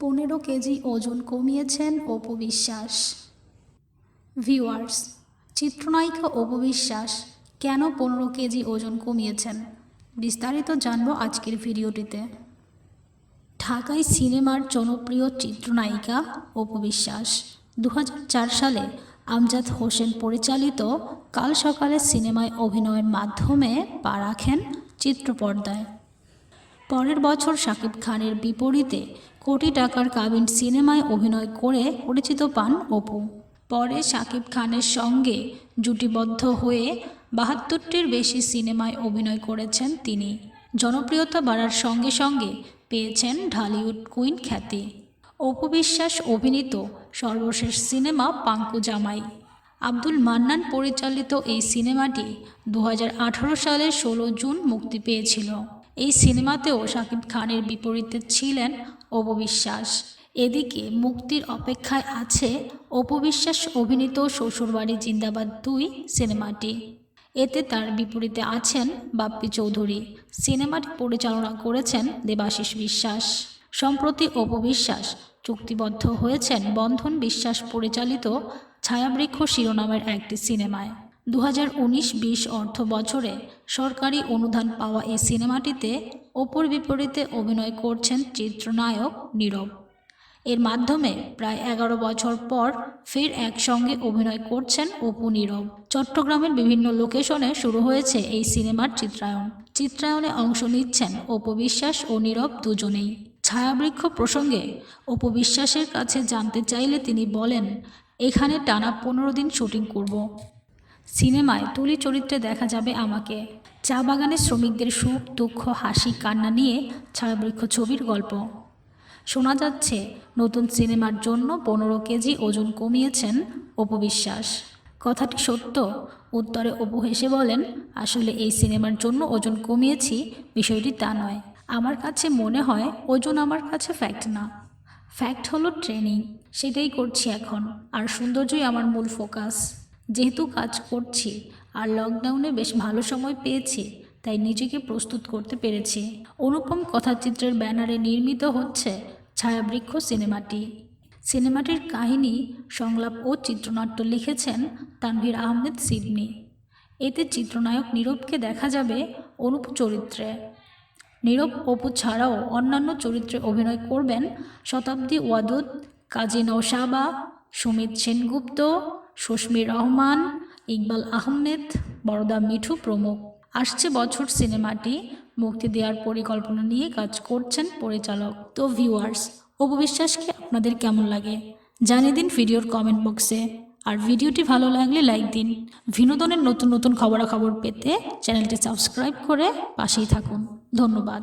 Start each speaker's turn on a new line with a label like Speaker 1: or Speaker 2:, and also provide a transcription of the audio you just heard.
Speaker 1: 15 KG ওজন কমিয়েছেন Apu Biswas. Viewers, চিত্রনায়িকা অপু বিশ্বাস কেন 15 কেজি ওজন কমিয়েছেন বিস্তারিত জানবো আজকের ভিডিওটিতে। ঢাকায় সিনেমার জনপ্রিয় চিত্রনায়িকা অপু বিশ্বাস 2004 সালে আমজাদ হোসেন পরিচালিত কাল সকালে সিনেমায় অভিনয়ের মাধ্যমে পা রাখেন চিত্রপর্দায়। পরের বছর শাকিব খানের বিপরীতে কোটি টাকার কাবিন সিনেমায় অভিনয় করে পরিচিত পান অপু। পরে শাকিব খানের সঙ্গে জুটিবদ্ধ হয়ে 72টির বেশি সিনেমায় অভিনয় করেছেন তিনি। জনপ্রিয়তা বাড়ার সঙ্গে সঙ্গে পেয়েছেন ঢালিউড কুইন খ্যাতি। অপু বিশ্বাস অভিনীত সর্বশেষ সিনেমা পাঙ্কু জামাই। আব্দুল মান্নান পরিচালিত এই সিনেমাটি 2018 সালের 16 জুন মুক্তি পেয়েছিল। এই সিনেমাতেও শাকিব খানের বিপরীতে ছিলেন অপু বিশ্বাস। এদিকে মুক্তির অপেক্ষায় আছে অপু বিশ্বাস অভিনীত শ্বশুরবাড়ি জিন্দাবাদ 2 সিনেমাটি। এতে তার বিপরীতে আছেন বাপ্পি চৌধুরী। সিনেমাটি পরিচালনা করেছেন দেবাশিস বিশ্বাস। সম্প্রতি অপু বিশ্বাস চুক্তিবদ্ধ হয়েছেন বন্ধন বিশ্বাস পরিচালিত ছায়াবৃক্ষ শিরোনামের একটি সিনেমায়। 2019-20 অর্থ বছরে সরকারি অনুদান পাওয়া এই সিনেমাটিতে অপুর বিপরীতে অভিনয় করছেন চিত্রনায়ক নীরব। এর মাধ্যমে প্রায় 11 বছর পর ফের একসঙ্গে অভিনয় করছেন অপু নীরব। চট্টগ্রামের বিভিন্ন লোকেশনে শুরু হয়েছে এই সিনেমার চিত্রায়নে অংশ নিচ্ছেন অপু বিশ্বাস ও নীরব দুজনেই। ছায়াবৃক্ষ প্রসঙ্গে অপু বিশ্বাসের কাছে জানতে চাইলে তিনি বলেন, এখানে টানা 15 দিন শুটিং করব। সিনেমায় তুলি চরিত্রে দেখা যাবে আমাকে। চা বাগানের শ্রমিকদের সুখ দুঃখ হাসি কান্না নিয়ে ছায়াবৃক্ষ ছবির গল্প। শোনা যাচ্ছে নতুন সিনেমার জন্য 15 কেজি ওজন কমিয়েছেন অপু বিশ্বাস। কথাটি সত্য? উত্তরে অপু হেসে বলেন, আসলে এই সিনেমার জন্য ওজন কমিয়েছি বিষয়টি তা নয়। আমার কাছে মনে হয় ওজন আমার কাছে ফ্যাক্ট না, ফ্যাক্ট হলো ট্রেনিং। সেটাই করছি এখন, আর সৌন্দর্যই আমার মূল ফোকাস। যেহেতু কাজ করছি আর লকডাউনে বেশ ভালো সময় পেয়েছি, তাই নিজেকে প্রস্তুত করতে পেরেছি। অনুপম কথাচিত্রের ব্যানারে নির্মিত হচ্ছে ছায়াবৃক্ষ সিনেমাটি। সিনেমাটির কাহিনী, সংলাপ ও চিত্রনাট্য লিখেছেন তানভীর আহমেদ সিডনি। এতে চিত্রনায়ক নীরবকে দেখা যাবে অনুপ চরিত্রে। নীরব অপু ছাড়াও অন্যান্য চরিত্রে অভিনয় করবেন শতাব্দী ওয়াদুদ, কাজী নওশাবা, সুমিত সেনগুপ্ত, সুস্মি রহমান, ইকবাল আহমেদ, বরদা মিঠু প্রমুখ। আসছে বছর সিনেমাটি মুক্তি দেওয়ার পরিকল্পনা নিয়ে কাজ করছেন পরিচালক। তো ভিউয়ার্স, অপু বিশ্বাসকে আপনাদের কেমন লাগে জানিয়ে দিন ভিডিওর কমেন্ট বক্সে। আর ভিডিওটি ভালো লাগলে লাইক দিন। বিনোদনের নতুন নতুন খবরাখবর পেতে চ্যানেলটি সাবস্ক্রাইব করে পাশেই থাকুন। ধন্যবাদ।